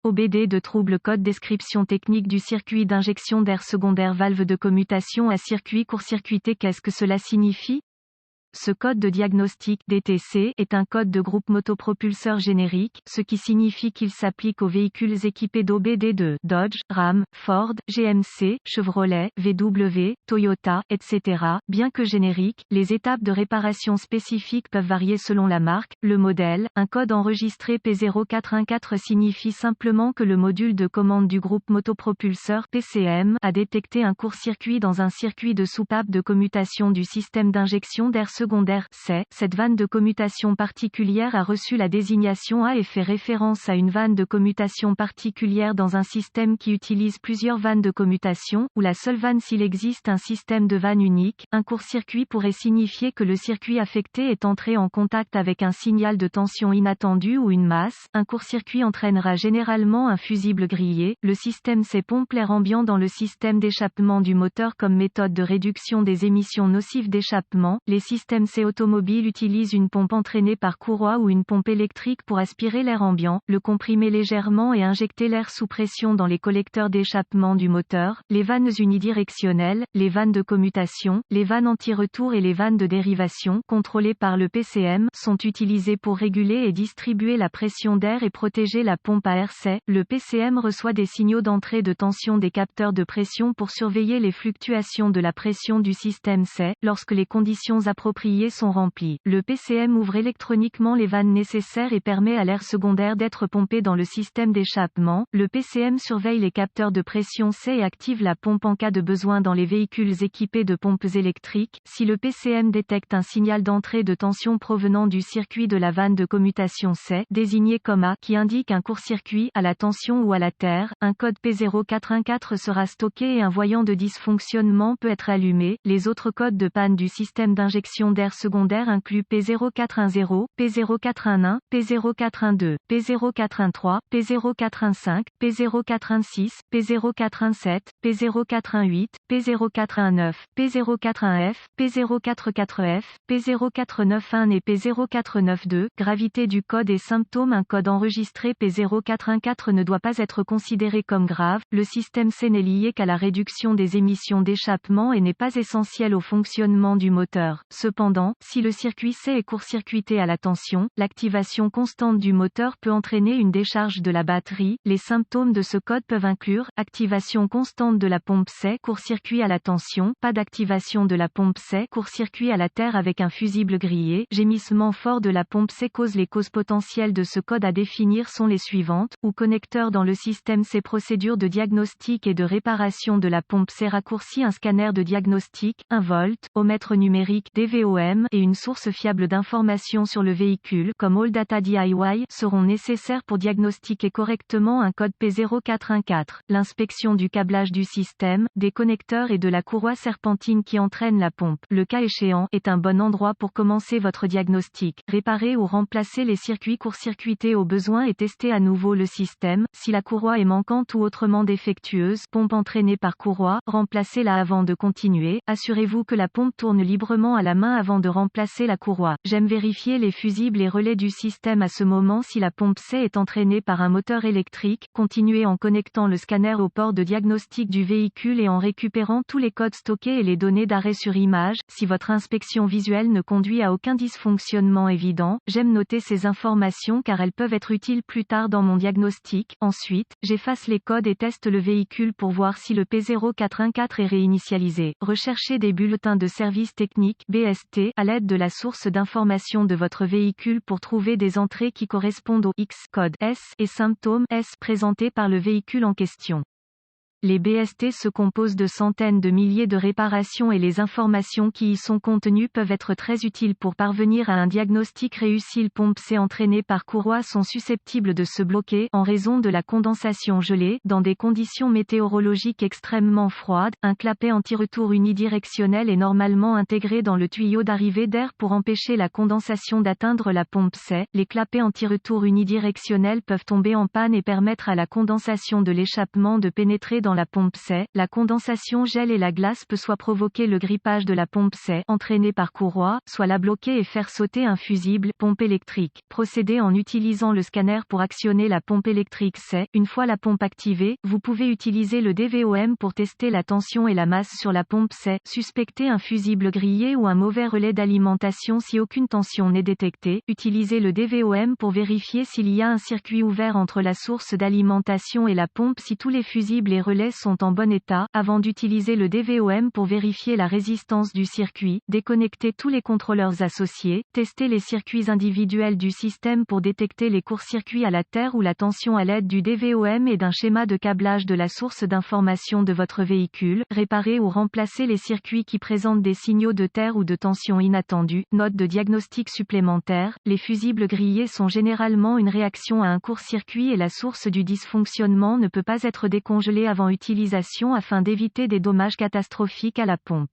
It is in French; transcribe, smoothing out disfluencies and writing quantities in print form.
OBD de trouble code description technique du circuit d'injection d'air secondaire valve de commutation à circuit court-circuité. Qu'est-ce que cela signifie? Ce code de diagnostic DTC est un code de groupe motopropulseur générique, ce qui signifie qu'il s'applique aux véhicules équipés d'OBD de Dodge, Ram, Ford, GMC, Chevrolet, VW, Toyota, etc. Bien que génériques, les étapes de réparation spécifiques peuvent varier selon la marque, le modèle. Un code enregistré P0414 signifie simplement que le module de commande du groupe motopropulseur PCM a détecté un court-circuit dans un circuit de soupape de commutation du système d'injection d'air secondaire C. Cette vanne de commutation particulière a reçu la désignation A et fait référence à une vanne de commutation particulière dans un système qui utilise plusieurs vannes de commutation, ou la seule vanne s'il existe un système de vanne unique. Un court-circuit pourrait signifier que le circuit affecté est entré en contact avec un signal de tension inattendu ou une masse. Un court-circuit entraînera généralement un fusible grillé. Le système C pompe l'air ambiant dans le système d'échappement du moteur comme méthode de réduction des émissions nocives d'échappement. Les systèmes C automobiles utilisent une pompe entraînée par courroie ou une pompe électrique pour aspirer l'air ambiant, le comprimer légèrement et injecter l'air sous pression dans les collecteurs d'échappement du moteur. Les vannes unidirectionnelles, les vannes de commutation, les vannes anti-retour et les vannes de dérivation, contrôlées par le PCM, sont utilisées pour réguler et distribuer la pression d'air et protéger la pompe à air C. Le PCM reçoit des signaux d'entrée de tension des capteurs de pression pour surveiller les fluctuations de la pression du système C. Lorsque les conditions appropriées sont remplies, le PCM ouvre électroniquement les vannes nécessaires et permet à l'air secondaire d'être pompé dans le système d'échappement. Le PCM surveille les capteurs de pression C et active la pompe en cas de besoin dans les véhicules équipés de pompes électriques. Si le PCM détecte un signal d'entrée de tension provenant du circuit de la vanne de commutation C, désigné comme A, qui indique un court-circuit, à la tension ou à la terre, un code P0414 sera stocké et un voyant de dysfonctionnement peut être allumé. Les autres codes de panne du système d'injection d'air secondaire inclut P0410, P0411, P0412, P0413, P0415, P0416, P0417, P0418, P0419, P04F, P04F, P0491 et P0492. Gravité du code et symptômes. Un code enregistré P0414 ne doit pas être considéré comme grave. Le système C n'est lié qu'à la réduction des émissions d'échappement et n'est pas essentiel au fonctionnement du moteur. Cependant, si le circuit C est court-circuité à la tension, l'activation constante du moteur peut entraîner une décharge de la batterie. Les symptômes de ce code peuvent inclure activation constante de la pompe C, court-circuit à la tension, pas d'activation de la pompe C, court-circuit à la terre avec un fusible grillé, gémissement fort de la pompe C. Les causes potentielles de ce code à définir sont les suivantes, ou connecteur dans le système C. Procédure de diagnostic et de réparation de la pompe C. Raccourci. Un scanner de diagnostic, 1 volt, ohmètre numérique DVOM et une source fiable d'informations sur le véhicule comme All Data DIY seront nécessaires pour diagnostiquer correctement un code P0414. L'inspection du câblage du système, des connecteurs et de la courroie serpentine qui entraîne la pompe, le cas échéant, est un bon endroit pour commencer votre diagnostic. Réparer ou remplacer les circuits court-circuités au besoin et tester à nouveau le système. Si la courroie est manquante ou autrement défectueuse, pompe entraînée par courroie, remplacez-la avant de continuer. Assurez-vous que la pompe tourne librement à la main avant de remplacer la courroie. J'aime vérifier les fusibles et relais du système à ce moment. Si la pompe C est entraînée par un moteur électrique, continuez en connectant le scanner au port de diagnostic du véhicule et en récupérant tous les codes stockés et les données d'arrêt sur image. Si votre inspection visuelle ne conduit à aucun dysfonctionnement évident, j'aime noter ces informations car elles peuvent être utiles plus tard dans mon diagnostic. Ensuite, j'efface les codes et teste le véhicule pour voir si le P0414 est réinitialisé. Recherchez des bulletins de service technique BST à l'aide de la source d'information de votre véhicule pour trouver des entrées qui correspondent au X code S et symptômes S présentés par le véhicule en question. Les BST se composent de centaines de milliers de réparations et les informations qui y sont contenues peuvent être très utiles pour parvenir à un diagnostic réussi. Les pompes C entraînées par courroie sont susceptibles de se bloquer en raison de la condensation gelée. Dans des conditions météorologiques extrêmement froides, un clapet anti-retour unidirectionnel est normalement intégré dans le tuyau d'arrivée d'air pour empêcher la condensation d'atteindre la pompe C. Les clapets anti-retour unidirectionnels peuvent tomber en panne et permettre à la condensation de l'échappement de pénétrer dans la pompe C, la condensation gèle et la glace peut soit provoquer le grippage de la pompe C, entraîné par courroie, soit la bloquer et faire sauter un fusible, pompe électrique. Procédez en utilisant le scanner pour actionner la pompe électrique C. Une fois la pompe activée, vous pouvez utiliser le DVOM pour tester la tension et la masse sur la pompe C. Suspectez un fusible grillé ou un mauvais relais d'alimentation si aucune tension n'est détectée. Utilisez le DVOM pour vérifier s'il y a un circuit ouvert entre la source d'alimentation et la pompe si tous les fusibles et relais sont en bon état. Avant d'utiliser le DVOM pour vérifier la résistance du circuit, déconnectez tous les contrôleurs associés. Testez les circuits individuels du système pour détecter les courts-circuits à la terre ou la tension à l'aide du DVOM et d'un schéma de câblage de la source d'information de votre véhicule. Réparez ou remplacez les circuits qui présentent des signaux de terre ou de tension inattendus. Note de diagnostic supplémentaire: les fusibles grillés sont généralement une réaction à un court-circuit et la source du dysfonctionnement ne peut pas être décongelée avant utilisation afin d'éviter des dommages catastrophiques à la pompe.